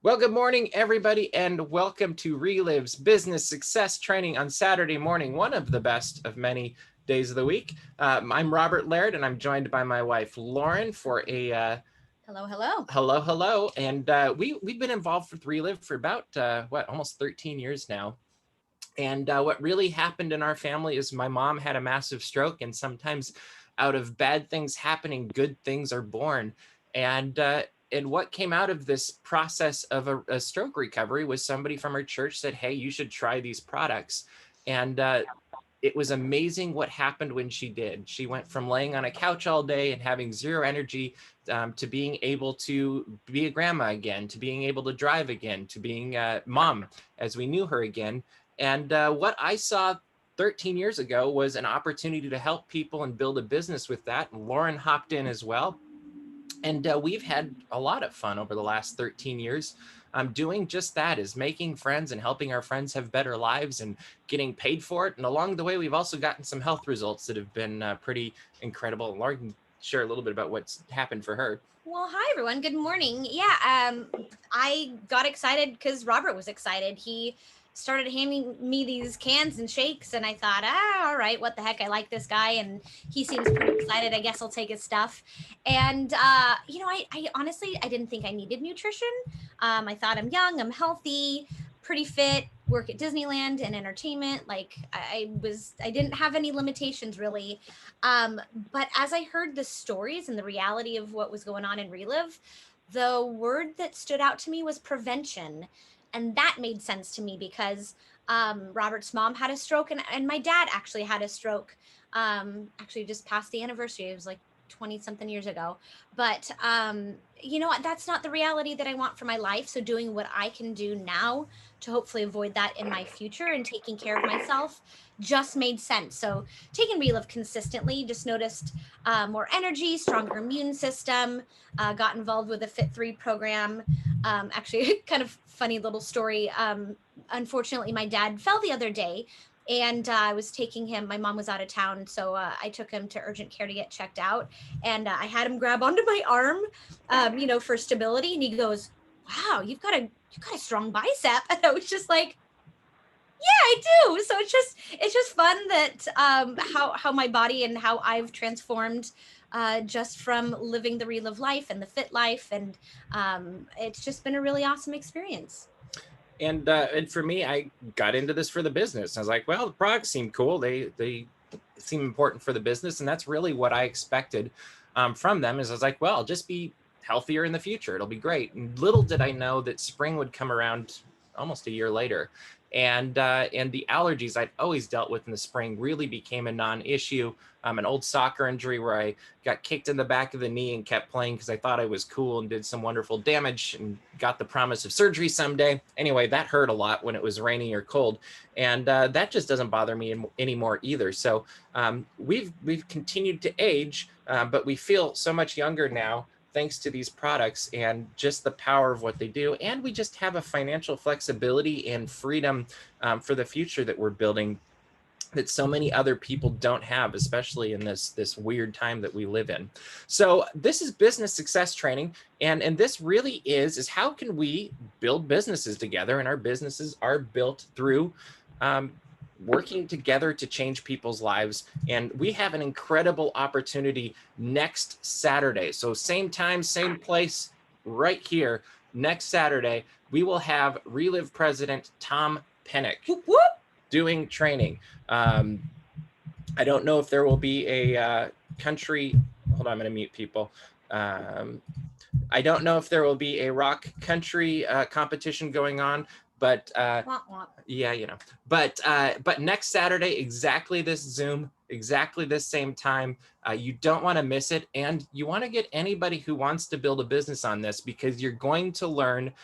Well, good morning, everybody, and welcome to Reliv's Business Success Training on Saturday morning, one of the best of many days of the week. I'm Robert Laird, and I'm joined by my wife, Lauren, for a Hello, hello. hello. And we've been involved with Relive for about, almost 13 years now. And what really happened in our family is my mom had a massive stroke, and sometimes out of bad things happening, good things are born. And what came out of this process of a stroke recovery was somebody from our church said, "Hey, you should try these products." And it was amazing what happened when she did. She went from laying on a couch all day and having zero energy to being able to be a grandma again, to being able to drive again, to being a mom as we knew her again. And what I saw 13 years ago was an opportunity to help people and build a business with that. And Lauren hopped in as well. And we've had a lot of fun over the last 13 years doing just that, is making friends and helping our friends have better lives and getting paid for it. And along the way, we've also gotten some health results that have been pretty incredible. And Lauren can share a little bit about what's happened for her. Well, hi everyone. Good morning. I got excited because Robert was excited. He started handing me these cans and shakes, and I thought, all right, what the heck? I like this guy, and he seems pretty excited. I guess I'll take his stuff. And I honestly I didn't think I needed nutrition. I thought I'm young, I'm healthy, pretty fit. Work at Disneyland and entertainment. Like I didn't have any limitations really. But as I heard the stories and the reality of what was going on in Relive, the word that stood out to me was prevention. And that made sense to me because Robert's mom had a stroke, and my dad actually had a stroke. Actually, just past the anniversary. It was like 20 something years ago. But you know what? That's not the reality that I want for my life. So, doing what I can do now to hopefully avoid that in my future and taking care of myself just made sense. So, taking Relive consistently, just noticed more energy, stronger immune system, got involved with a Fit3 program. Actually, kind of funny little story. Unfortunately, my dad fell the other day, and I was taking him. My mom was out of town, so I took him to urgent care to get checked out. And I had him grab onto my arm, for stability. And he goes, "Wow, you've got a strong bicep." And I was just like, I do. So it's just fun that how my body and how I've transformed just from living the Relive life and the fit life, and it's just been a really awesome experience. And for me, I got into this for the business. I was like, well, the products seem cool. They seem important for the business, and that's really what I expected from them. Is I was like, well, I'll just be healthier in the future. It'll be great. And little did I know that spring would come around almost a year later, and the allergies I'd always dealt with in the spring really became a non-issue. An old soccer injury where I got kicked in the back of the knee and kept playing because I thought I was cool and did some wonderful damage and got the promise of surgery someday. Anyway, that hurt a lot when it was rainy or cold, and that just doesn't bother me anymore either. So we've continued to age, but we feel so much younger now thanks to these products and just the power of what they do. And we just have a financial flexibility and freedom for the future that we're building that so many other people don't have, especially in this weird time that we live in. So this is business success training, and this really is how can we build businesses together, and our businesses are built through working together to change people's lives. And we have an incredible opportunity next Saturday. So same time, same place, right here. Next Saturday, we will have Relive President Tom Pennick Whoop, whoop. doing training. I don't know if there will be a country. Hold on, I'm going to mute people. I don't know if there will be a rock country competition going on, but Womp, womp. yeah, but next Saturday, exactly this Zoom, exactly this same time. You don't want to miss it, and you want to get anybody who wants to build a business on this, because you're going to learn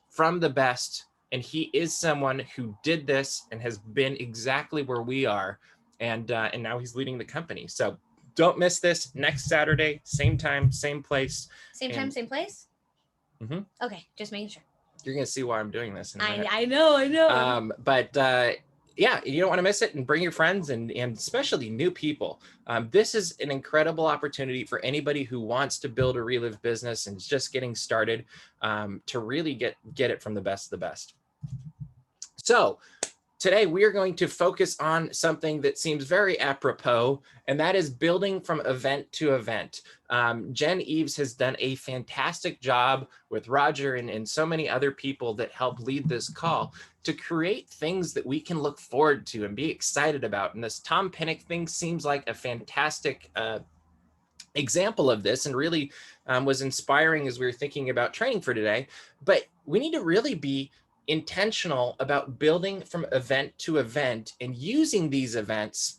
from the best. And he is someone who did this and has been exactly where we are, and now he's leading the company. So don't miss this next Saturday, same time, same place. Same time, And same place. Mhm. Okay, just making sure. You're gonna see why I'm doing this in a minute. I know. But yeah, you don't want to miss it, and bring your friends and especially new people. This is an incredible opportunity for anybody who wants to build a Relive business and is just getting started, to really get it from the best of the best. So today, we are going to focus on something that seems very apropos, and that is building from event to event. Jen Eves has done a fantastic job with Roger and so many other people that help lead this call to create things that we can look forward to and be excited about. And this Tom Pinnock thing seems like a fantastic example of this, and really was inspiring as we were thinking about training for today. But we need to really be intentional about building from event to event and using these events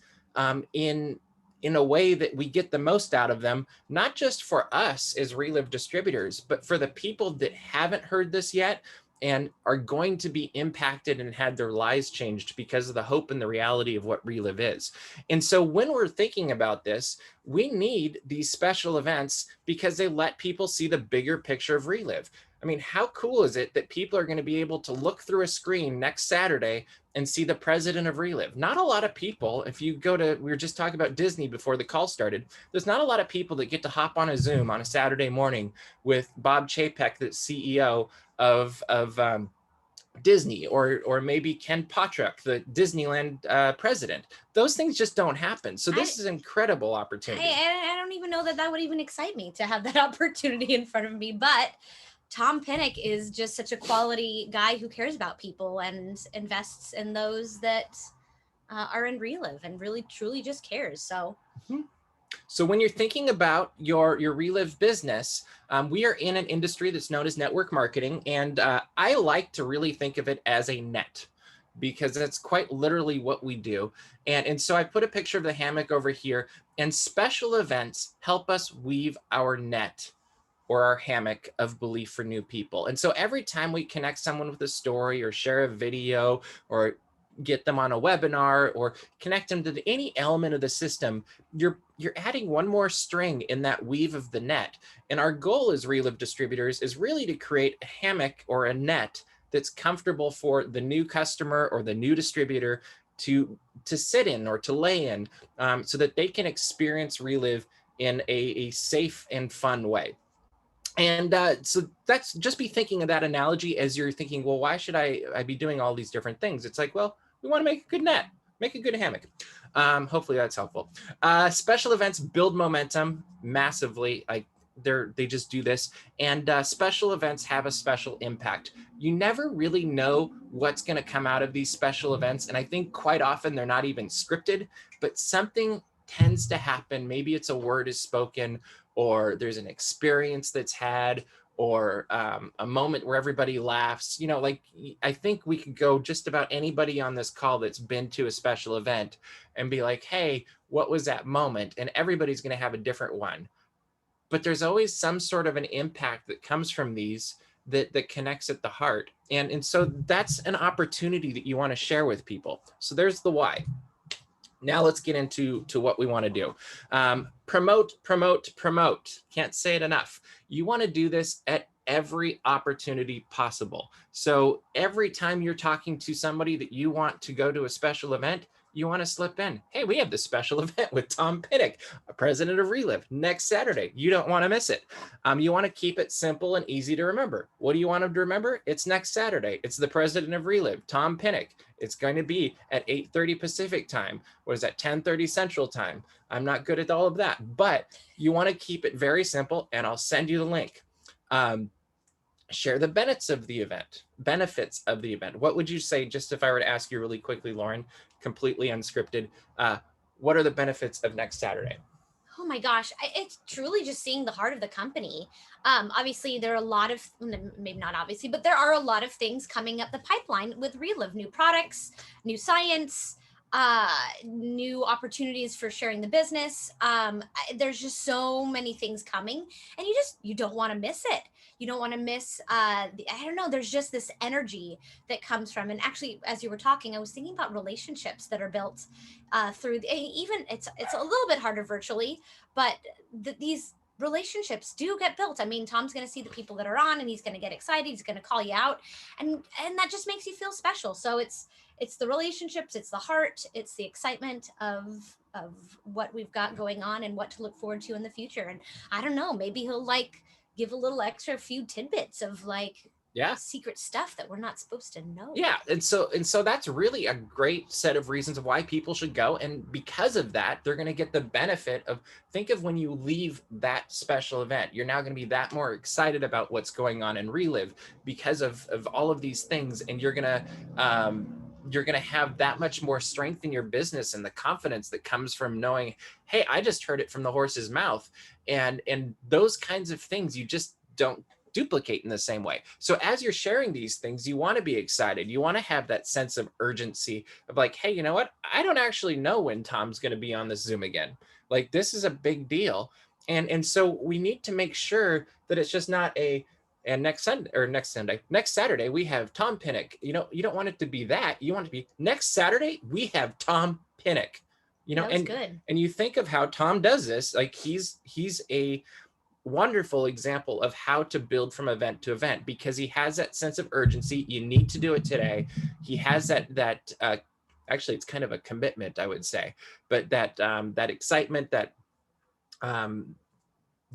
in a way that we get the most out of them, not just for us as Relive distributors, but for the people that haven't heard this yet and are going to be impacted and had their lives changed because of the hope and the reality of what Relive is. And so when we're thinking about this, we need these special events because they let people see the bigger picture of Relive. I mean, how cool is it that people are going to be able to look through a screen next Saturday and see the president of Relive? Not a lot of people, if you go to, we were just talking about Disney before the call started, there's not a lot of people that get to hop on a Zoom on a Saturday morning with Bob Chapek, the CEO of Disney, or maybe Ken Potrock, the Disneyland president. Those things just don't happen. So this is an incredible opportunity. I don't even know that that would even excite me to have that opportunity in front of me, but Tom Pinnock is just such a quality guy who cares about people and invests in those that are in Relive and really truly just cares. So. Mm-hmm. So when you're thinking about your Relive business, we are in an industry that's known as network marketing, and I like to really think of it as a net, because that's quite literally what we do. And so I put a picture of the hammock over here, and special events help us weave our net or our hammock of belief for new people. And so every time we connect someone with a story or share a video or get them on a webinar or connect them to any element of the system, you're adding one more string in that weave of the net. And our goal as Relive distributors is really to create a hammock or a net that's comfortable for the new customer or the new distributor to sit in or to lay in, so that they can experience Relive in a safe and fun way. And so that's, just be thinking of that analogy as you're thinking, well, why should I be doing all these different things? It's like, well, we want to make a good net, make a good hammock. Hopefully that's helpful. Special events build momentum massively. They just do this, and special events have a special impact. You never really know what's going to come out of these special events, and I think quite often they're not even scripted, but something tends to happen. Maybe it's a word is spoken, or there's an experience that's had, or a moment where everybody laughs. Like, I think we could go just about anybody on this call that's been to a special event and be like, hey, what was that moment? And everybody's going to have a different one. But there's always some sort of an impact that comes from these that connects at the heart. And so that's an opportunity that you want to share with people. So there's the why. Now let's get into what we want to do. Promote, promote, promote. Can't say it enough. You want to do this at every opportunity possible. So every time you're talking to somebody that you want to go to a special event, you want to slip in, hey, we have this special event with Tom Pinnock, president of Relive, next Saturday. You don't want to miss it. You want to keep it simple and easy to remember. What do you want them to remember? It's next Saturday. It's the president of Relive, Tom Pinnock. It's going to be at 8:30 Pacific time. What is that, 10:30 Central time? I'm not good at all of that, but you want to keep it very simple, and I'll send you the link. Share the benefits of the event. What would you say, just if I were to ask you really quickly, Lauren, completely unscripted, what are the benefits of next Saturday? Oh my gosh, it's truly just seeing the heart of the company. Obviously, there are a lot of, maybe not obviously, but there are a lot of things coming up the pipeline with Relive, new products, new science, new opportunities for sharing the business. There's just so many things coming, and you don't want to miss it. You don't want to miss, I don't know, there's just this energy that comes from, and actually, as you were talking, I was thinking about relationships that are built through even it's a little bit harder virtually, but these relationships do get built. I mean, Tom's going to see the people that are on and he's going to get excited. He's going to call you out, and that just makes you feel special. So it's the relationships, it's the heart, it's the excitement of what we've got going on and what to look forward to in the future. And I don't know, maybe he'll like give a little extra few tidbits of like Yeah. secret stuff that we're not supposed to know. Yeah, and so that's really a great set of reasons of why people should go, and because of that, they're going to get the benefit of, think of when you leave that special event, you're now going to be that more excited about what's going on in Relive because of all of these things, and you're going to have that much more strength in your business and the confidence that comes from knowing, hey, I just heard it from the horse's mouth, and those kinds of things you just don't duplicate in the same way. So as you're sharing these things, you want to be excited. You want to have that sense of urgency of like, hey, you know what? I don't actually know when Tom's going to be on this Zoom again. Like, this is a big deal. And so we need to make sure that it's just not and next Saturday, we have Tom Pinnock. You don't want it to be that. You want it to be next Saturday, we have Tom Pinnock. That was good. And you think of how Tom does this, like he's a wonderful example of how to build from event to event, because he has that sense of urgency. You need to do it today. He has that actually, it's kind of a commitment, I would say, but that excitement, that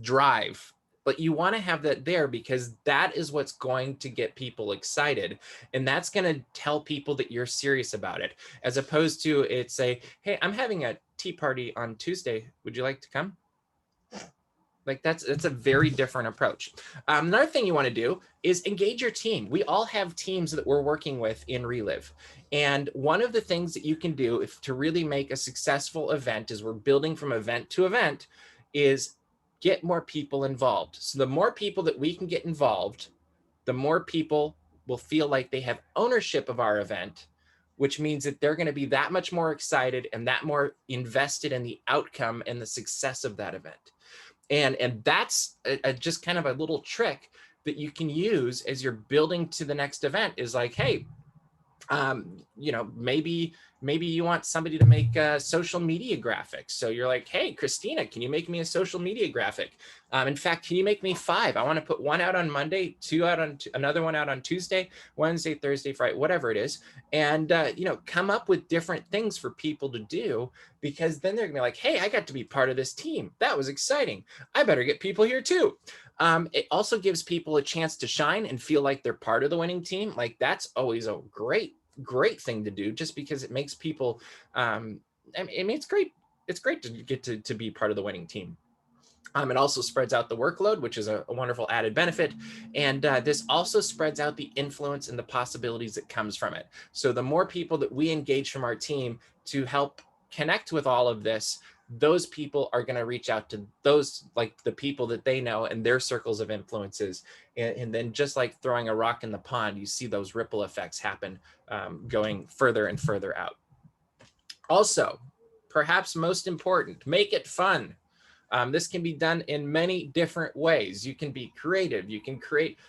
drive. But you want to have that there because that is what's going to get people excited. And that's going to tell people that you're serious about it, as opposed to it's a, hey, I'm having a tea party on Tuesday. Would you like to come? Like that's a very different approach. Another thing you want to do is engage your team. We all have teams that we're working with in Relive. And one of the things that you can do to really make a successful event, as we're building from event to event, is get more people involved. So the more people that we can get involved, the more people will feel like they have ownership of our event, which means that they're going to be that much more excited and that more invested in the outcome and the success of that event. And that's just kind of a little trick that you can use as you're building to the next event, is like, hey, maybe you want somebody to make social media graphics. So you're like, hey, Christina, can you make me a social media graphic? In fact, can you make me 5? I want to put one out on Monday, 2 out on another one out on Tuesday, Wednesday, Thursday, Friday, whatever it is. And, come up with different things for people to do, because then they're gonna be like, hey, I got to be part of this team. That was exciting. I better get people here too. It also gives people a chance to shine and feel like they're part of the winning team. Like, that's always a great thing to do, just because it makes people, I mean, it's great to get to be part of the winning team. It also spreads out the workload, which is a wonderful added benefit. And this also spreads out the influence and the possibilities that comes from it. So the more people that we engage from our team to help connect with all of this, those people are going to reach out to those, like the people that they know and their circles of influences. And then just like throwing a rock in the pond, you see those ripple effects happen, going further and further out. Also, perhaps most important, make it fun. This can be done in many different ways. You can be creative. You can create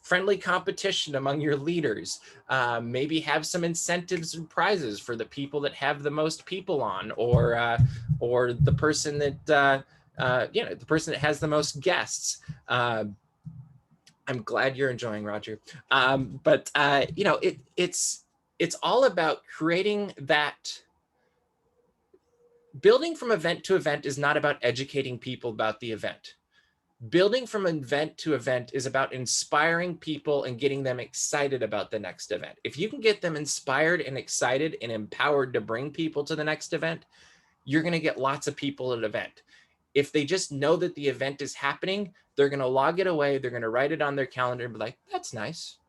friendly competition among your leaders. Maybe have some incentives and prizes for the people that have the most people on, or the person that the person that has the most guests. I'm glad you're enjoying, Roger. But it's all about creating that. Building from event to event is not about educating people about the event. Building from event to event is about inspiring people and getting them excited about the next event. If you can get them inspired and excited and empowered to bring people to the next event, you're going to get lots of people at an event. If they just know that the event is happening, they're going to log it away. They're going to write it on their calendar and be like, that's nice.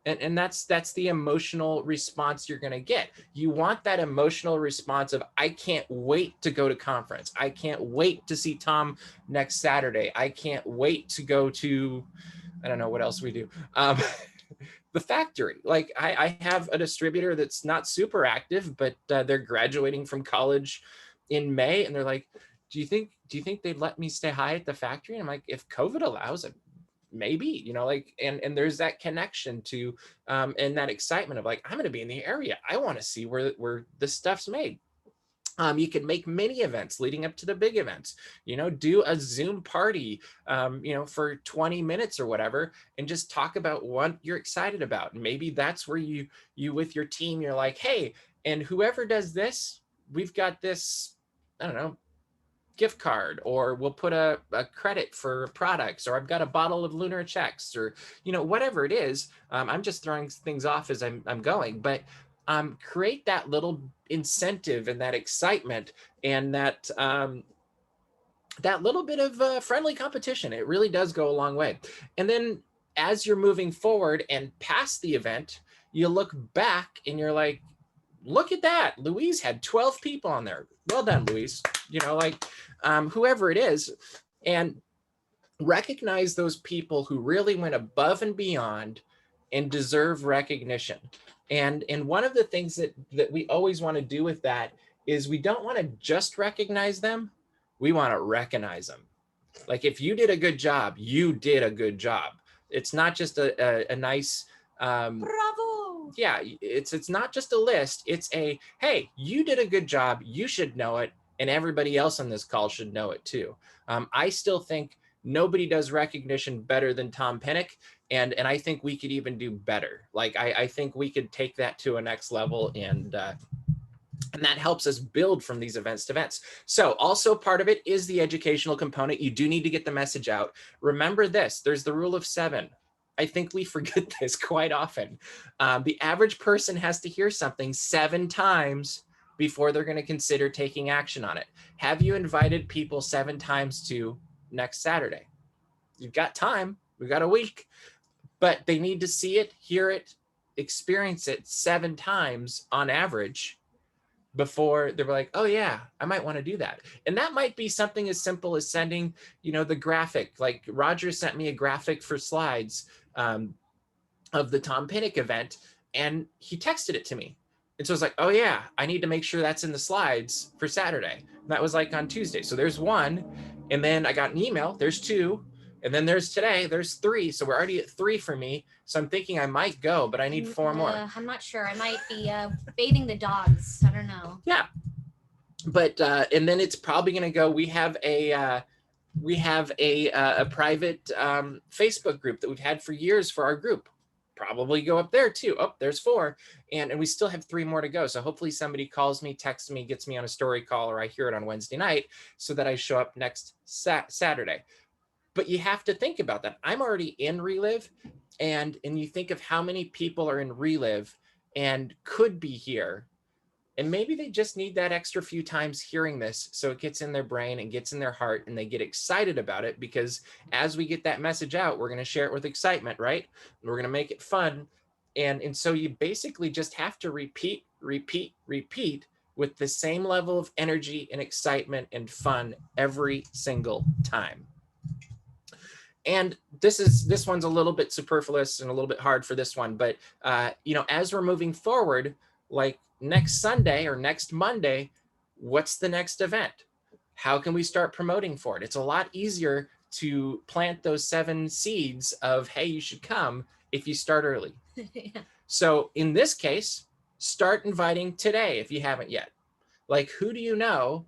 And that's the emotional response you're going to get. You want that emotional response of, I can't wait to go to conference. I can't wait to see Tom next Saturday. I can't wait to go to, I don't know what else we do. The factory. Like I have a distributor that's not super active, but they're graduating from college in May. And they're like, do you think they'd let me stay high at the factory? And I'm like, if COVID allows it, maybe, and there's that connection to and that excitement of like, I'm going to be in the area. I want to see where this stuff's made. You can make mini events leading up to the big events, do a Zoom party, for 20 minutes or whatever, and just talk about what you're excited about. And maybe that's where you with your team, you're like, hey, and whoever does this, we've got this, I don't know, gift card, or we'll put a credit for products, or I've got a bottle of Lunar Checks, or whatever it is. I'm just throwing things off as I'm going, but create that little incentive and that excitement, and that little bit of friendly competition. It really does go a long way. And then as you're moving forward and past the event, you look back and you're like, look at that, Louise had 12 people on there. Well done, Louise. Whoever it is, and recognize those people who really went above and beyond and deserve recognition. And one of the things that we always want to do with that is we don't want to just recognize them, we want to recognize them. Like, if you did a good job, you did a good job. It's not just a nice Bravo. Yeah, it's not just a list. It's a, hey, you did a good job, you should know it, and everybody else on this call should know it too. I still think nobody does recognition better than Tom Pinnock, and I think we could even do better. Like, I think we could take that to a next level, and that helps us build from these events to events. So also part of it is the educational component. You do need to get the message out. Remember this, there's the rule of 7. I think we forget this quite often. The average person has to hear something 7 times before they're going to consider taking action on it. Have you invited people 7 times to next Saturday? You've got time. We've got a week, but they need to see it, hear it, experience it 7 times on average before they're like, oh yeah, I might want to do that. And that might be something as simple as sending, the graphic. Like, Roger sent me a graphic for slides of the Tom Pinnock event, and he texted it to me. And so I was like, oh yeah, I need to make sure that's in the slides for Saturday. And that was like on Tuesday. So there's 1, and then I got an email, there's 2, and then there's today, there's 3. So we're already at 3 for me. So I'm thinking I might go, but I need 4 more. I'm not sure. I might be bathing the dogs. I don't know. Yeah. But and then it's probably going to go. We have a private Facebook group that we've had for years for our group. Probably go up there too. Oh, there's 4, and we still have 3 more to go. So hopefully somebody calls me, texts me, gets me on a story call, or I hear it on Wednesday night, so that I show up next Saturday. But you have to think about that. I'm already in Relive, and you think of how many people are in Relive and could be here. And maybe they just need that extra few times hearing this, so it gets in their brain and gets in their heart, and they get excited about it, because as we get that message out, we're going to share it with excitement, right? And we're going to make it fun. And so you basically just have to repeat with the same level of energy and excitement and fun every single time. And this one's a little bit superfluous and a little bit hard for this one, but as we're moving forward, like next Sunday or next Monday, what's the next event? How can we start promoting for it? It's a lot easier to plant those 7 seeds of, hey, you should come, if you start early. Yeah. So in this case, start inviting today if you haven't yet. Like, who do you know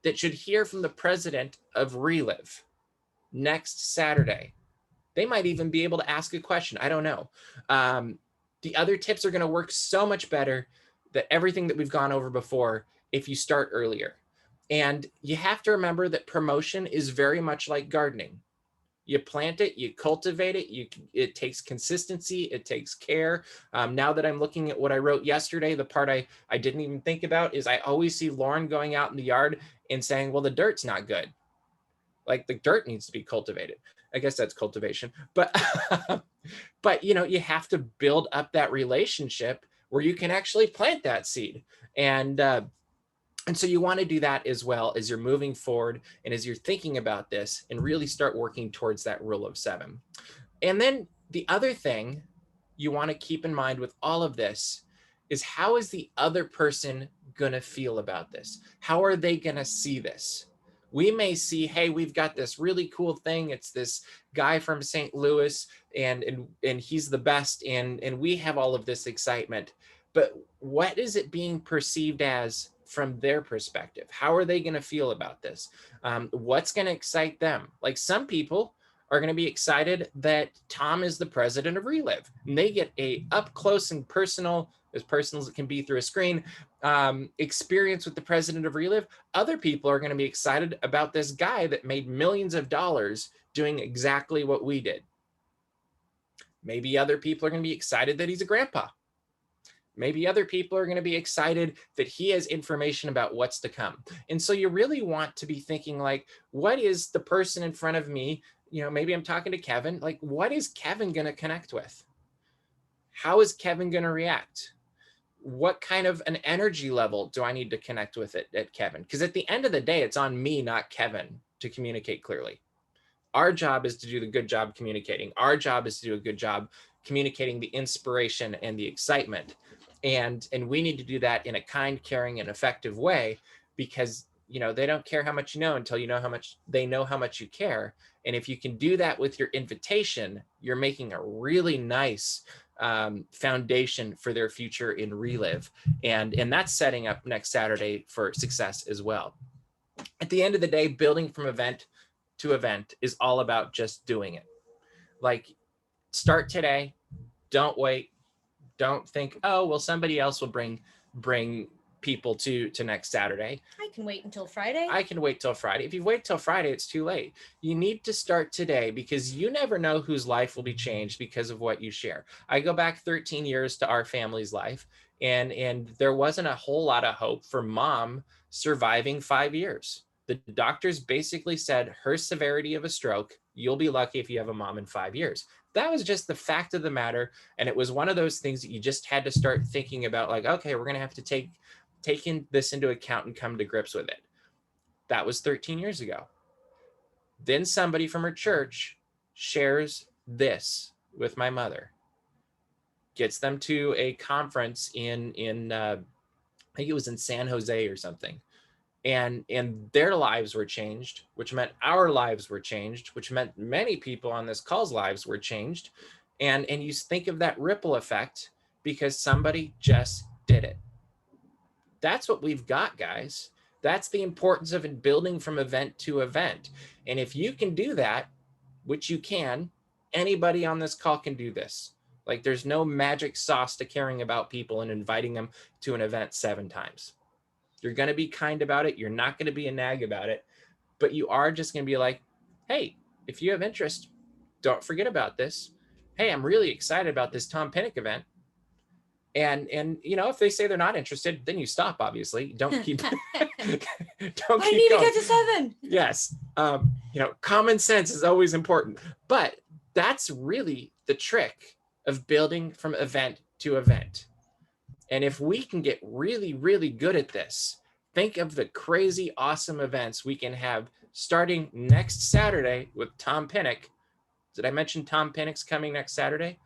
that should hear from the president of Relive next Saturday? They might even be able to ask a question. I don't know. The other tips are going to work so much better than everything that we've gone over before if you start earlier. And you have to remember that promotion is very much like gardening. You plant it, you cultivate it, it takes consistency, it takes care. Now that I'm looking at what I wrote yesterday, the part I didn't even think about is I always see Lauren going out in the yard and saying, well, the dirt's not good. Like, the dirt needs to be cultivated. I guess that's cultivation. But you have to build up that relationship where you can actually plant that seed. And so you want to do that as well as you're moving forward and as you're thinking about this, and really start working towards that rule of 7. And then the other thing you want to keep in mind with all of this is, how is the other person going to feel about this? How are they going to see this? We may see, hey, we've got this really cool thing. It's this guy from St. Louis, and he's the best, and we have all of this excitement. But what is it being perceived as from their perspective. How are they going to feel about this? What's going to excite them? Like, some people are going to be excited that Tom is the president of Relive, and they get a up close and personal, as personal as it can be through a screen, experience with the president of Relive. Other people are going to be excited about this guy that made millions of dollars doing exactly what we did. Maybe other people are going to be excited that he's a grandpa. Maybe other people are going to be excited that he has information about what's to come. And so you really want to be thinking, like, what is the person in front of me? You know, maybe I'm talking to Kevin. Like, what is Kevin going to connect with? How is Kevin going to react? What kind of an energy level do I need to connect with it at Kevin? Because at the end of the day, it's on me, not Kevin, to communicate clearly. Our job is to do the good job communicating. Our job is to do a good job communicating the inspiration and the excitement. And we need to do that in a kind, caring, and effective way, because, you know, they don't care how much you know until you know how much they know how much you care. And if you can do that with your invitation, you're making a really nice foundation for their future in Relive. And that's setting up next Saturday for success as well. At the end of the day, building from event to event is all about just doing it. Like, start today. Don't wait. Don't think, oh, well, somebody else will bring people to next Saturday. I can wait until Friday. I can wait till Friday. If you wait till Friday, it's too late. You need to start today, because you never know whose life will be changed because of what you share. I go back 13 years to our family's life, and there wasn't a whole lot of hope for Mom surviving 5 years. The doctors basically said her severity of a stroke, you'll be lucky if you have a mom in 5 years. That was just the fact of the matter. And it was one of those things that you just had to start thinking about, like, okay, we're going to have to take this into account and come to grips with it. That was 13 years ago. Then somebody from her church shares this with my mother, gets them to a conference in I think it was in San Jose or something. And their lives were changed, which meant our lives were changed, which meant many people on this call's lives were changed. And you think of that ripple effect because somebody just did it. That's what we've got, guys. That's the importance of building from event to event. And if you can do that, which you can, anybody on this call can do this. Like, there's no magic sauce to caring about people and inviting them to an event 7 times. You're going to be kind about it. You're not going to be a nag about it, but you are just going to be like, hey, if you have interest, don't forget about this. Hey, I'm really excited about this Tom Pinnock event. And you know, if they say they're not interested, then you stop, obviously. Don't keep, don't keep I need going. to get to 7. Yes. You know, common sense is always important, but that's really the trick of building from event to event. And if we can get really, really good at this, think of the crazy, awesome events we can have starting next Saturday with Tom Pinnock. Did I mention Tom Pinnock's coming next Saturday?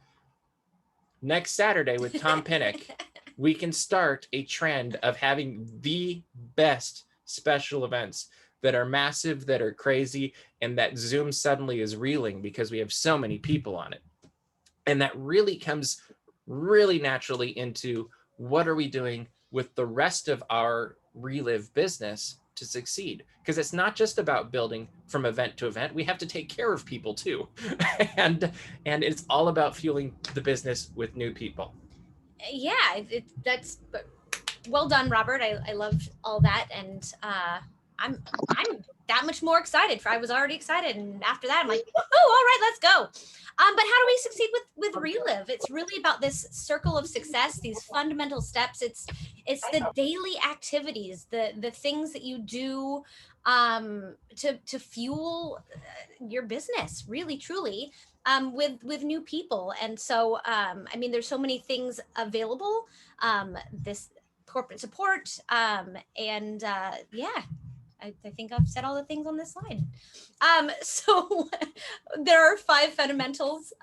Next Saturday with Tom Pinnock, we can start a trend of having the best special events that are massive, that are crazy, and that Zoom suddenly is reeling because we have so many people on it. And that really comes really naturally into, what are we doing with the rest of our Relive business to succeed? Because it's not just about building from event to event. We have to take care of people too. and it's all about fueling the business with new people. Yeah, that's well done, Robert. I loved all that. And I'm that much more excited. I was already excited. And after that, I'm like, oh, all right, let's go. But how do we succeed with Relive? It's really about this circle of success, these fundamental steps. It's the daily activities, the things that you do to fuel your business, really, truly, with new people. And so, I mean, there's so many things available. This corporate support, and yeah. I think I've said all the things on this slide. So there are 5 fundamentals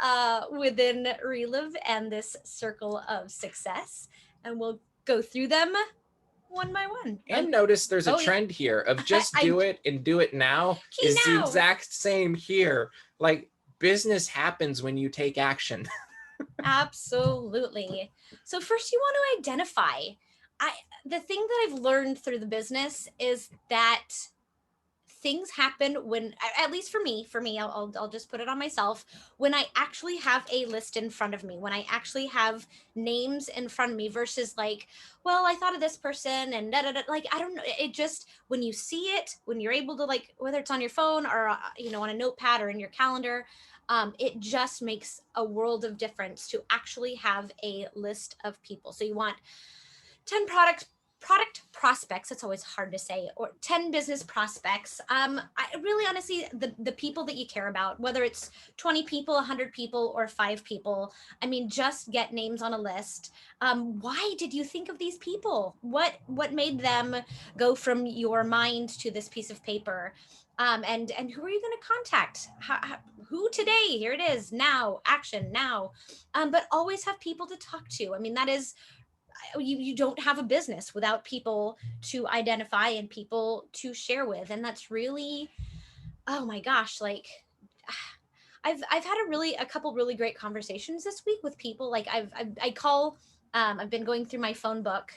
within Relive and this circle of success, and we'll go through them one by one. And notice there's a trend here of just do it and do it now is the exact same here. Like, business happens when you take action. Absolutely. So first, you want to identify I the thing that I've learned through the business is that things happen when, at least for me, I'll just put it on myself, when I actually have a list in front of me, when I actually have names in front of me versus like, well, I thought of this person and da, da, da, like, I don't know, it just, when you see it, when you're able to, like, whether it's on your phone or on a notepad or in your calendar, it just makes a world of difference to actually have a list of people. So you want 10 product prospects, it's always hard to say, or 10 business prospects. I really, honestly, the people that you care about, whether it's 20 people, 100 people, or 5 people, I mean, just get names on a list. Why did you think of these people? What made them go from your mind to this piece of paper? And who are you going to contact? Who today? Here it is, now, action now. But always have people to talk to. I mean, that is, you don't have a business without people to identify and people to share with, and that's really, oh my gosh, like, I've had a couple really great conversations this week with people. Like, I call, I've been going through my phone book,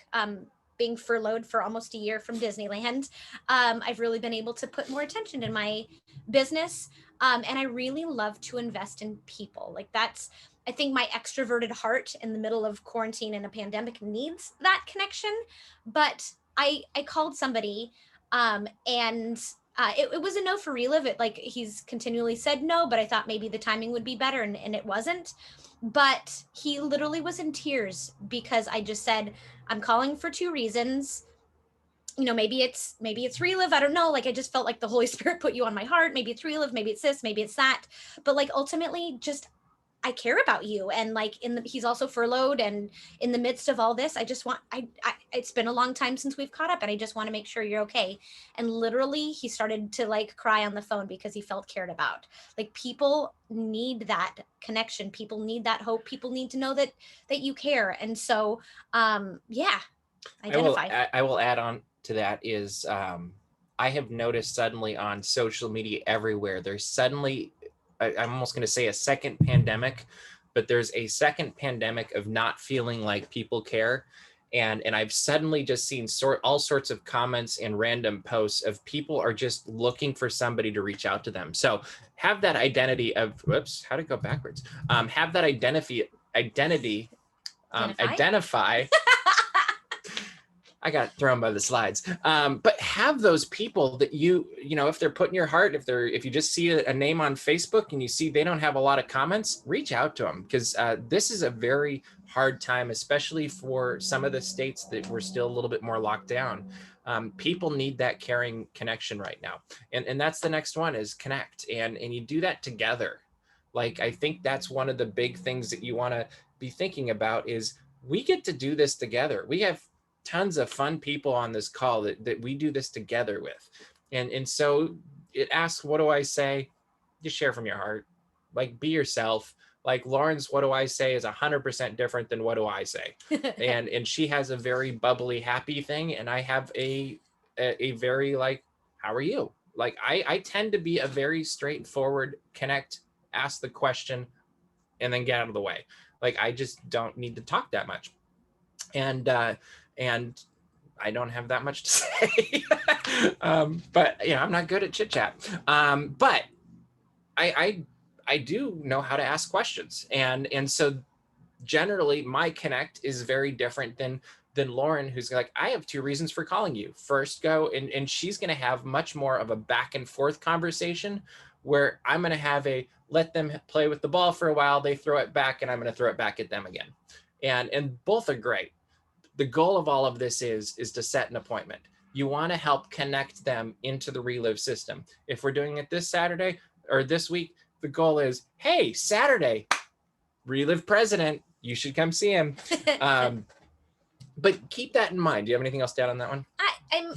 being furloughed for almost a year from Disneyland. I've really been able to put more attention in my business, and I really love to invest in people. Like, that's, I think my extroverted heart in the middle of quarantine and a pandemic needs that connection. But I called somebody, and it was a no for Relive. It, like, he's continually said no, but I thought maybe the timing would be better, and it wasn't. But he literally was in tears because I just said, I'm calling for 2 reasons. Maybe it's Relive. I don't know. Like, I just felt like the Holy Spirit put you on my heart. Maybe it's Relive. Maybe it's this. Maybe it's that. But like, ultimately, just, I care about you. And like, he's also furloughed, and in the midst of all this, I just want, it's been a long time since we've caught up, and I just want to make sure you're okay. And literally, he started to like cry on the phone because he felt cared about. Like, people need that connection. People need that hope. People need to know that you care. And so, yeah, identify. I will add on to that is I have noticed suddenly on social media everywhere, there's suddenly, I'm almost going to say a second pandemic, but there's a second pandemic of not feeling like people care. And I've suddenly just seen all sorts of comments and random posts of people are just looking for somebody to reach out to them. So have that identity of, whoops, how to go backwards. Have that identity, identify. I got thrown by the slides. But have those people that if they're putting your heart, if you just see a name on Facebook and you see they don't have a lot of comments, reach out to them, because this is a very hard time, especially for some of the states that we're still a little bit more locked down. People need that caring connection right now. And that's the next one, is connect. And you do that together. Like, I think that's one of the big things that you want to be thinking about is we get to do this together. We have tons of fun people on this call that we do this together with. And so it asks, what do I say? Just share from your heart. Like, be yourself. Like, Lauren's what do I say is 100% different than what do I say. and she has a very bubbly, happy thing. And I have a very like, how are you? Like, I tend to be a very straightforward, connect, ask the question, and then get out of the way. Like, I just don't need to talk that much. And I don't have that much to say. But I'm not good at chit chat. But I do know how to ask questions, and so generally my connect is very different than Lauren, who's like, I have 2 reasons for calling you. First, go, and she's going to have much more of a back and forth conversation, where I'm going to have let them play with the ball for a while, they throw it back, and I'm going to throw it back at them again. And both are great. The goal of all of this is to set an appointment. You want to help connect them into the Relive system. If we're doing it this Saturday or this week, the goal is, hey, Saturday, Relive president, you should come see him. But keep that in mind. Do you have anything else to add on that one?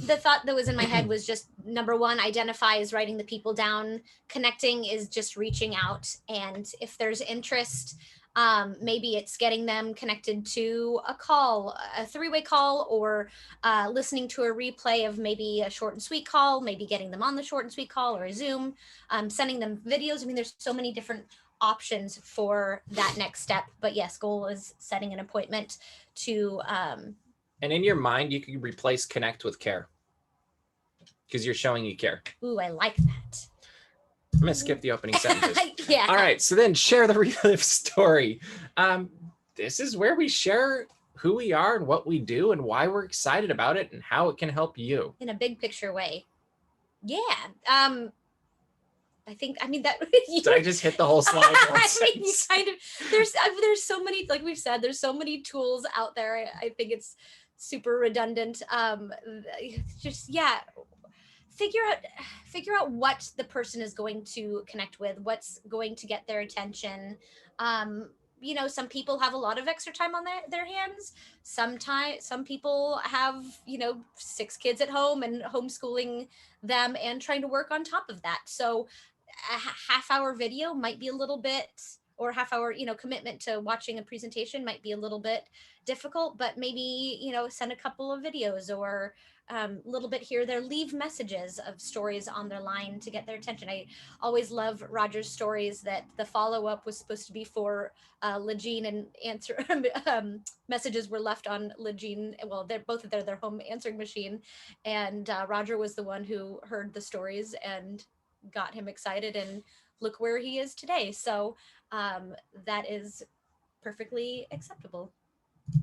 The thought that was in my head was just, number one, identify is writing the people down. Connecting is just reaching out. And if there's interest, maybe it's getting them connected to a call, a 3-way call, or listening to a replay of maybe a short and sweet call, maybe getting them on the short and sweet call or a Zoom, sending them videos. I mean, there's so many different options for that next step. But yes, goal is setting an appointment to And in your mind, you can replace connect with care because you're showing you care. Ooh, I like that. I'm going to skip the opening sentences. Yeah. All right. So then share the Relive story. This is where we share who we are and what we do and why we're excited about it and how it can help you. In a big picture way. Yeah. I mean that Did I just hit the whole slide? I think you kind of there's so many, like we've said, there's so many tools out there. I think it's super redundant. Just yeah, figure out what the person is going to connect with, what's going to get their attention. Some people have a lot of extra time on their hands. Sometimes some people have 6 kids at home and homeschooling them and trying to work on top of that. So a half-hour video might be a little bit, or half-hour commitment to watching a presentation might be a little bit difficult, but maybe send a couple of videos, or a little bit here there, leave messages of stories on their line to get their attention. I always love Roger's stories that the follow-up was supposed to be for Legine, and answer messages were left on Legine. Well, they're both their home answering machine, and Roger was the one who heard the stories and got him excited, and look where he is today. So that is perfectly acceptable. Do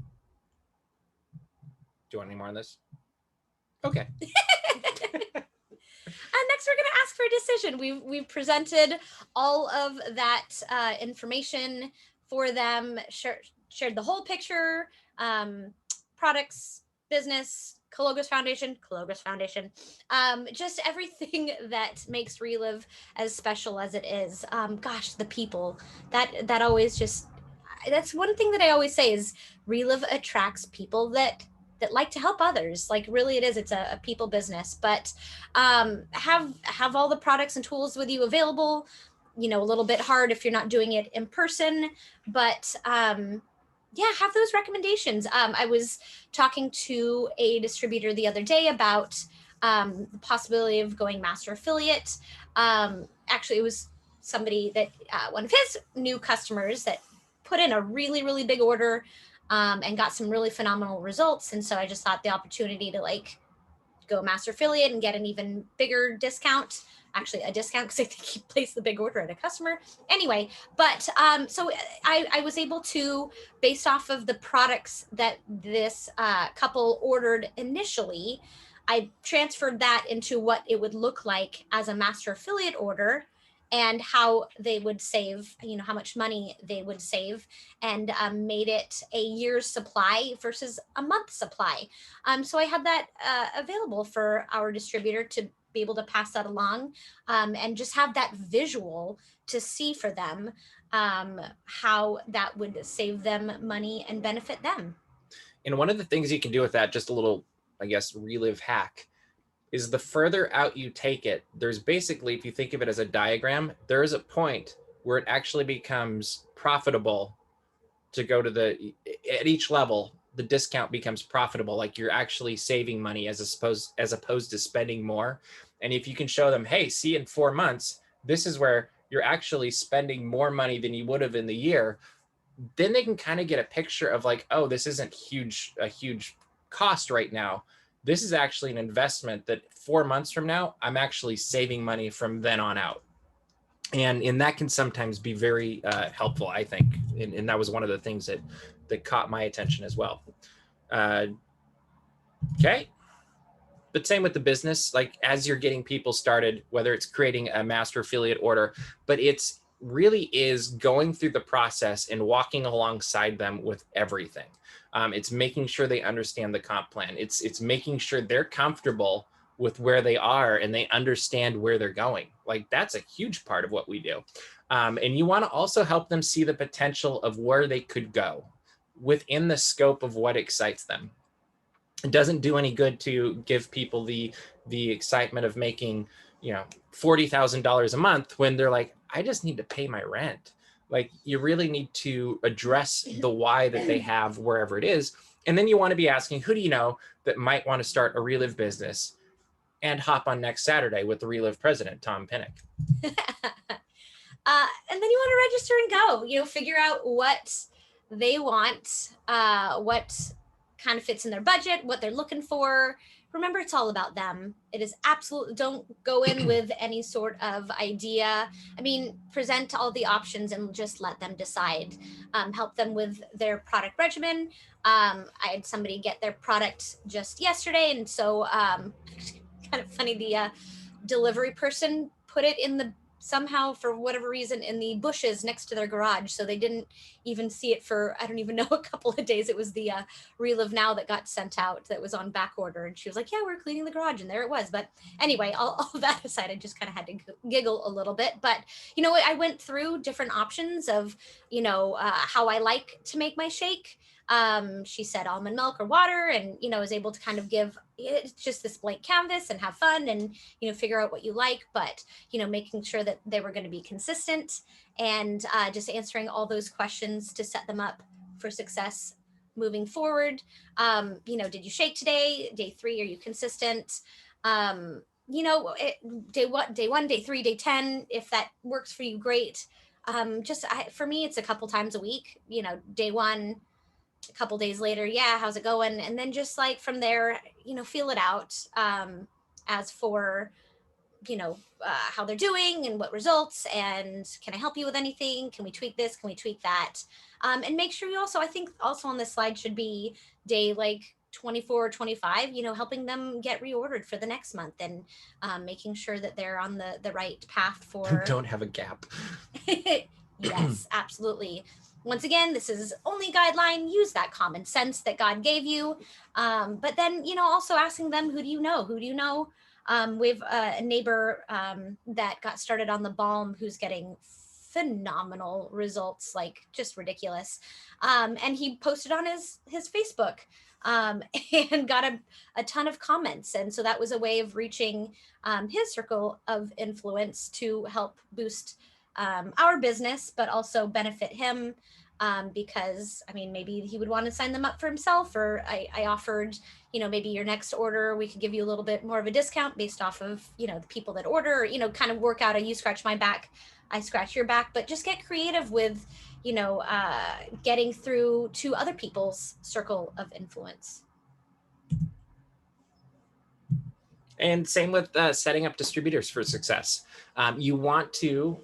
you want any more on this? Okay. Next, we're going to ask for a decision. We've presented all of that information for them, shared the whole picture, products, business, Cologos Foundation, just everything that makes Relive as special as it is. Gosh, the people, that always just, that's one thing that I always say is Relive attracts people that like to help others. Like, really, it's a people business. But have all the products and tools with you available. A little bit hard if you're not doing it in person, but have those recommendations. I was talking to a distributor the other day about the possibility of going master affiliate. Actually, it was somebody that one of his new customers that put in a really, really big order and got some really phenomenal results. And so I just thought the opportunity to go master affiliate and get an even bigger discount, actually a discount, because I think he placed the big order at a customer anyway. But so I was able to, based off of the products that this couple ordered initially, I transferred that into what it would look like as a master affiliate order, and how they would save, how much money they would save, and made it a year's supply versus a month's supply. So I had that available for our distributor to be able to pass that along, and just have that visual to see for them how that would save them money and benefit them. And one of the things you can do with that, just a little, I guess, Relive hack, is the further out you take it, there's basically, if you think of it as a diagram, there is a point where it actually becomes profitable to go to at each level, the discount becomes profitable. Like, you're actually saving money as opposed to spending more. And if you can show them, hey, see, in 4 months, this is where you're actually spending more money than you would have in the year, then they can kind of get a picture of oh, this isn't a huge cost right now. This is actually an investment that 4 months from now, I'm actually saving money from then on out. And that can sometimes be very helpful, I think. And that was one of the things that caught my attention as well. Okay. But same with the business, as you're getting people started, whether it's creating a master affiliate order, but it's really is going through the process and walking alongside them with everything. It's making sure they understand the comp plan. It's making sure they're comfortable with where they are and they understand where they're going. That's a huge part of what we do. And you want to also help them see the potential of where they could go within the scope of what excites them. It doesn't do any good to give people the excitement of making, $40,000 a month when they're like, I just need to pay my rent. You really need to address the why that they have wherever it is. And then you want to be asking, who do you know that might want to start a Relive business and hop on next Saturday with the Relive president, Tom Pinnock. And then you want to register and go, figure out what they want, what kind of fits in their budget, what they're looking for. Remember, it's all about them. It is absolutely, don't go in with any sort of idea. I mean, present all the options and just let them decide. Help them with their product regimen. I had somebody get their product just yesterday, and so kind of funny, the delivery person put it in the, somehow for whatever reason, in the bushes next to their garage, so they didn't even see it for, I don't even know, a couple of days. It was the Relive Now that got sent out that was on back order, and she was like, yeah, we're cleaning the garage, and there it was. But anyway, all that aside, I just kind of had to giggle a little bit. But you know, I went through different options of, you know, how I like to make my shake. She said almond milk or water, and you know, was able to kind of give it just this blank canvas and have fun and, you know, figure out what you like, but you know, making sure that they were going to be consistent, and just answering all those questions to set them up for success moving forward. You know, did you shake today? Day 3, are you consistent? You know, day one, day 3, day 10, if that works for you, great. For me, it's a couple times a week. You know, day 1, a couple days later, yeah, how's it going? And then just like from there, you know, feel it out. As for, you know, how they're doing and what results, and can I help you with anything? Can we tweak this? Can we tweak that? And make sure you also, I think also on this slide should be day like 24 or 25, you know, helping them get reordered for the next month, and making sure that they're on the right path for Don't have a gap. Yes, absolutely. Once again, this is only guideline. Use that common sense that God gave you. But then, you know, also asking them, who do you know? Who do you know? We have a neighbor that got started on the balm, who's getting phenomenal results, like just ridiculous. And he posted on his Facebook, and got a ton of comments. And so that was a way of reaching his circle of influence to help boost our business, but also benefit him, because I mean, maybe he would want to sign them up for himself, or I offered, you know, maybe your next order, we could give you a little bit more of a discount based off of, you know, the people that order, you know, kind of work out a you scratch my back, I scratch your back, but just get creative with, you know, getting through to other people's circle of influence. And same with setting up distributors for success. You want to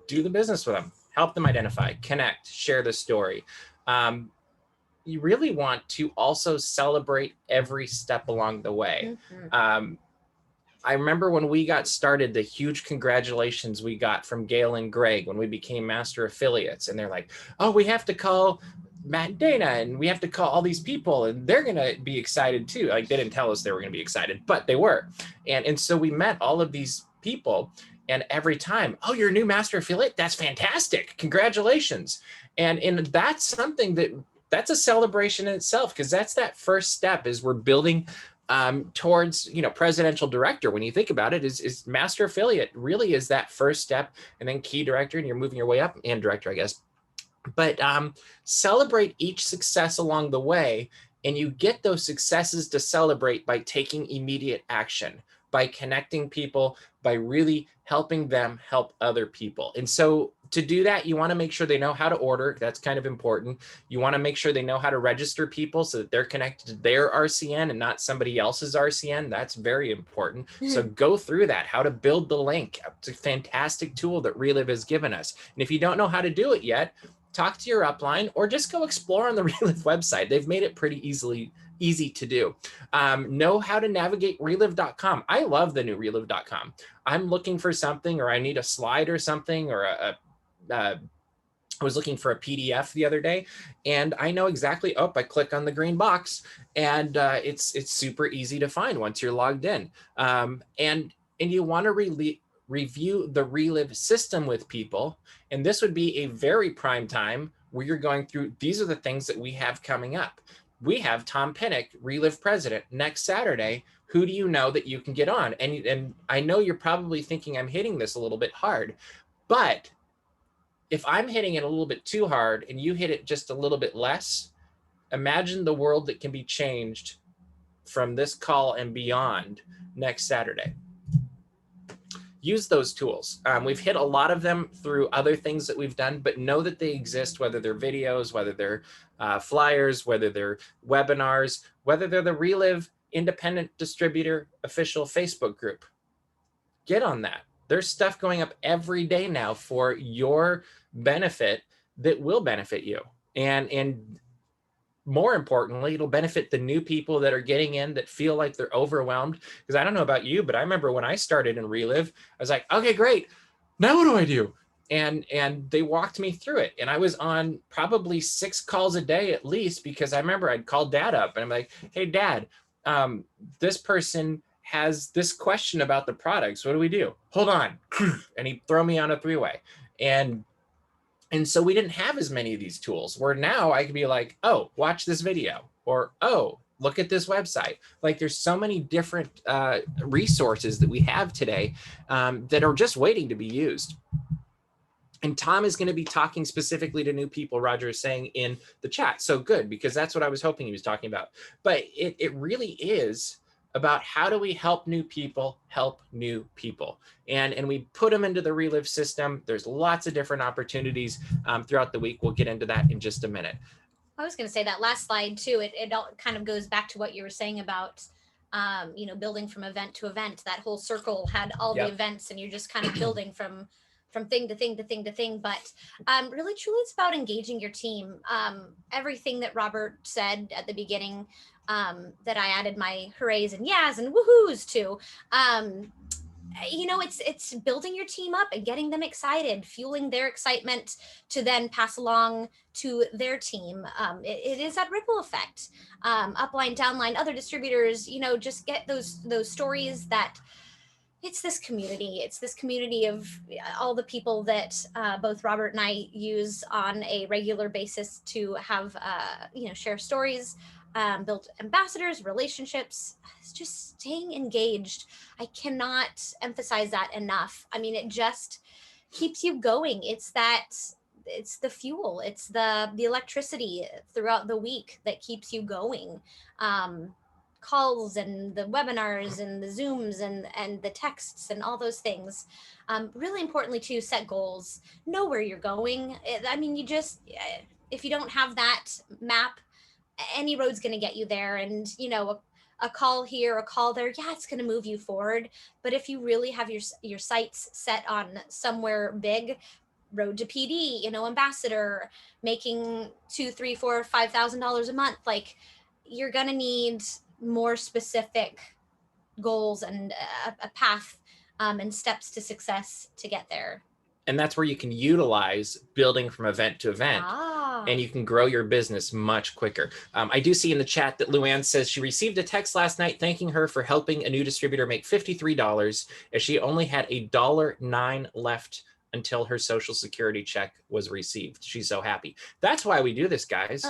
do the business with them, help them identify, connect, share the story. You really want to also celebrate every step along the way. Mm-hmm. I remember when we got started, the huge congratulations we got from Gail and Greg when we became master affiliates. And they're like, oh, we have to call Matt and Dana, and we have to call all these people, and they're going to be excited too. Like, they didn't tell us they were going to be excited, but they were. And so we met all of these people, and every time, oh, you're a new master affiliate? That's fantastic. Congratulations. And that's something that's a celebration in itself, because that's that first step, is we're building towards, you know, presidential director. When you think about it, is master affiliate really is that first step, and then key director, and you're moving your way up, and director, I guess. But celebrate each success along the way, and you get those successes to celebrate by taking immediate action, by connecting people, by really helping them help other people. And so to do that, you want to make sure they know how to order. That's kind of important. You want to make sure they know how to register people so that they're connected to their RCN and not somebody else's RCN. That's very important. Mm-hmm. So go through that, how to build the link. It's a fantastic tool that Relive has given us. And if you don't know how to do it yet, talk to your upline, or just go explore on the Relive website. They've made it pretty easy to do. Know how to navigate relive.com. I love the new relive.com. I'm looking for something, or I need a slide or something, or I was looking for a PDF the other day, and I know exactly, I click on the green box, and it's super easy to find once you're logged in. And you want to review the Relive system with people. And this would be a very prime time where you're going through, these are the things that we have coming up. We have Tom Pinnock, Relive president, next Saturday. Who do you know that you can get on? And I know you're probably thinking I'm hitting this a little bit hard, but if I'm hitting it a little bit too hard and you hit it just a little bit less, imagine the world that can be changed from this call and beyond next Saturday. use those tools. We've hit a lot of them through other things that we've done, but know that they exist, whether they're videos, whether they're flyers, whether they're webinars, whether they're the Relive Independent Distributor official Facebook group. Get on that. There's stuff going up every day now for your benefit that will benefit you. And more importantly, it'll benefit the new people that are getting in that feel like they're overwhelmed. Because I don't know about you, but I remember when I started in Relive, I was like, okay, great. Now what do I do? And they walked me through it. And I was on probably 6 calls a day at least, because I remember I'd call Dad up and I'm like, hey, Dad, this person has this question about the products. What do we do? Hold on. And he'd throw me on a 3-way. And so we didn't have as many of these tools, where now I could be like, oh, watch this video, or, oh, look at this website. Like, there's so many different resources that we have today that are just waiting to be used. And Tom is going to be talking specifically to new people, Roger is saying in the chat. So good, because that's what I was hoping he was talking about. But it really is about how do we help new people help new people. And we put them into the Relive system. There's lots of different opportunities throughout the week. We'll get into that in just a minute. I was going to say that last slide too, it all kind of goes back to what you were saying about, building from event to event. That whole circle had all the events, and you're just kind of building from thing to thing to thing to thing. But really, truly, it's about engaging your team. Everything that Robert said at the beginning, that I added my hoorays and yas and woohoos to. It's building your team up and getting them excited, fueling their excitement to then pass along to their team. It is that ripple effect. Upline, downline, other distributors, just get those stories that it's this community. It's this community of all the people that both Robert and I use on a regular basis to have, share stories, build ambassadors, relationships. It's just staying engaged. I cannot emphasize that enough. I mean, it just keeps you going. It's the fuel. It's the electricity throughout the week that keeps you going. Calls and the webinars and the Zooms and the texts and all those things. Really importantly too, set goals, know where you're going. If you don't have that map, any road's going to get you there. And, a call here, a call there, it's going to move you forward. But if you really have your sights set on somewhere big, road to PD, ambassador, making $2,000, $3,000, $4,000, $5,000 a month, like, you're going to need more specific goals and a path and steps to success to get there. And that's where you can utilize building from event to event. And you can grow your business much quicker. I do see in the chat that Luann says she received a text last night thanking her for helping a new distributor make $53, as she only had $1.09 left until her Social Security check was received. She's so happy. That's why we do this, guys.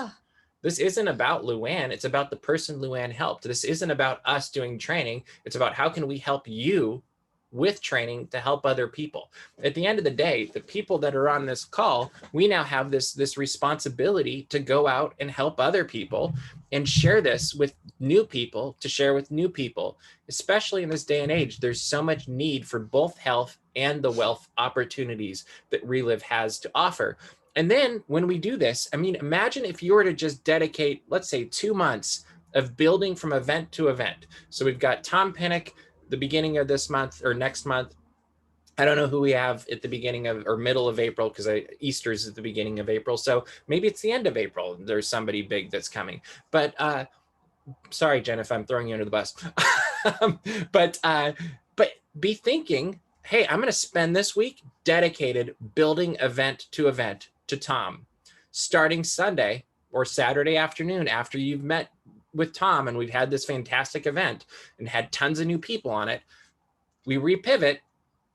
This isn't about Luann. It's about the person Luann helped. This isn't about us doing training. It's about how can we help you with training to help other people. At the end of the day, the people that are on this call, we now have this responsibility to go out and help other people and share this with new people, to share with new people, especially in this day and age. There's so much need for both health and the wealth opportunities that Relive has to offer. And then when we do this, I mean, imagine if you were to just dedicate, let's say, 2 months of building from event to event. So we've got Tom Pinnock, the beginning of this month or next month. I don't know who we have at the beginning of or middle of April, because Easter's at the beginning of April. So maybe it's the end of April. There's somebody big that's coming. But sorry, Jen, if I'm throwing you under the bus. But be thinking, hey, I'm going to spend this week dedicated building event to Tom, starting Sunday or Saturday afternoon after you've met with Tom and we've had this fantastic event and had tons of new people on it. We repivot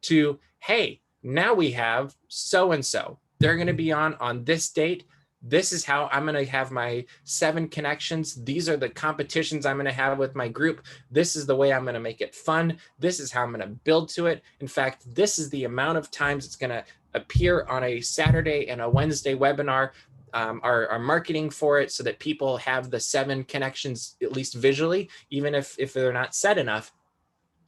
to, hey, now we have so-and-so. They're going to be on this date. This is how I'm going to have my 7 connections. These are the competitions I'm going to have with my group. This is the way I'm going to make it fun. This is how I'm going to build to it. In fact, this is the amount of times it's going to appear on a Saturday and a Wednesday webinar. Our marketing for it so that people have the 7 connections, at least visually, even if they're not set enough,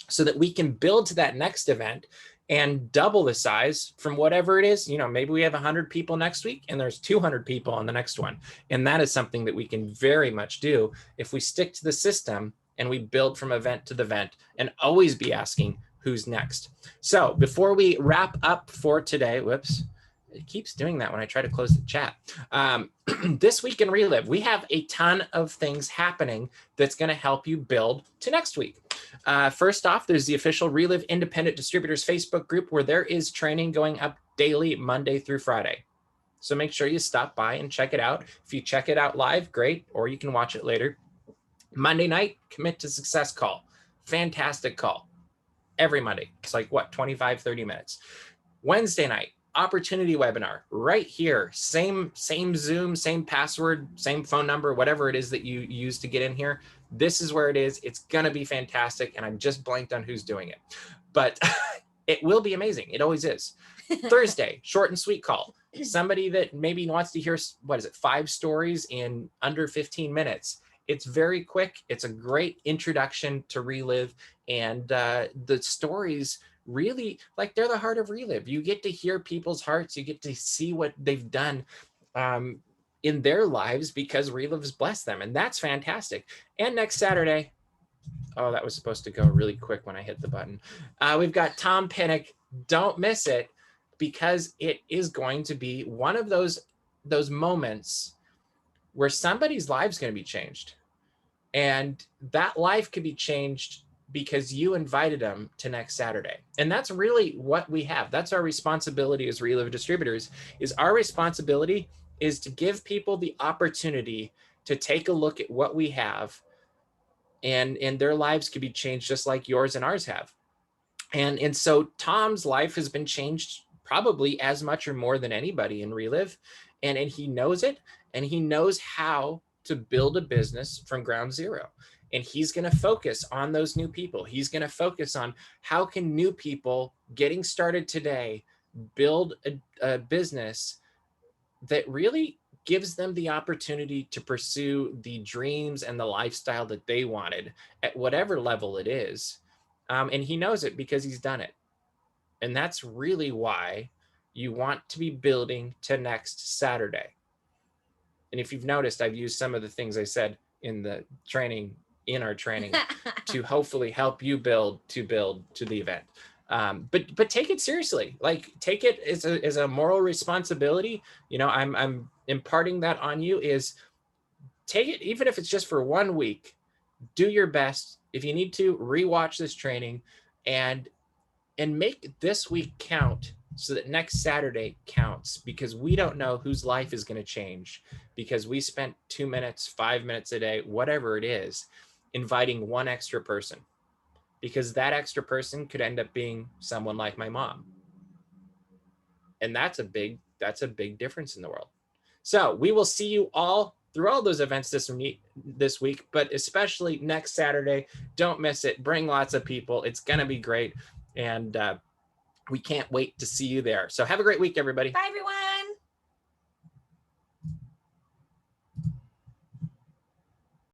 so that we can build to that next event and double the size from whatever it is. Maybe we have 100 people next week and there's 200 people on the next one. And that is something that we can very much do if we stick to the system and we build from event to the event and always be asking who's next. So before we wrap up for today, whoops, it keeps doing that when I try to close the chat. This week in Relive, we have a ton of things happening that's going to help you build to next week. First off, there's the official Relive Independent Distributors Facebook group where there is training going up daily, Monday through Friday. So make sure you stop by and check it out. If you check it out live, great, or you can watch it later. Monday night, Commit to Success call. Fantastic call. Every Monday. It's like, 25, 30 minutes. Wednesday night, opportunity webinar right here. Same Zoom, same password, same phone number, whatever it is that you use to get in here. This is where it is. It's going to be fantastic. And I'm just blanked on who's doing it, but it will be amazing. It always is. Thursday, short and sweet call. Somebody that maybe wants to hear, 5 stories in under 15 minutes. It's very quick. It's a great introduction to Relive, and the stories really, they're the heart of Relive. You get to hear people's hearts. You get to see what they've done in their lives because Relive has blessed them, and that's fantastic. And next Saturday, oh, that was supposed to go really quick when I hit the button. We've got Tom Pinnock. Don't miss it, because it is going to be one of those moments where somebody's life is going to be changed. And that life could be changed because you invited them to next Saturday. And that's really what we have. That's our responsibility as Relive distributors. Our responsibility is to give people the opportunity to take a look at what we have, and their lives could be changed just like yours and ours have. And so Tom's life has been changed probably as much or more than anybody in Relive. And he knows it, and he knows how to build a business from ground zero. And he's going to focus on those new people. He's going to focus on how can new people getting started today build a business that really gives them the opportunity to pursue the dreams and the lifestyle that they wanted at whatever level it is. And he knows it because he's done it. And that's really why you want to be building to next Saturday. And if you've noticed, I've used some of the things I said in our training to hopefully help you build to the event. But take it seriously. Take it as a moral responsibility. I'm imparting that on you, is take it, even if it's just for 1 week, do your best. If you need to, rewatch this training and make this week count, so that next Saturday counts, because we don't know whose life is going to change because we spent 2 minutes, 5 minutes a day, whatever it is, inviting one extra person, because that extra person could end up being someone like my mom. And that's a big difference in the world. So we will see you all through all those events this week, but especially next Saturday. Don't miss it. Bring lots of people. It's going to be great. And we can't wait to see you there. So have a great week, everybody. Bye, everyone.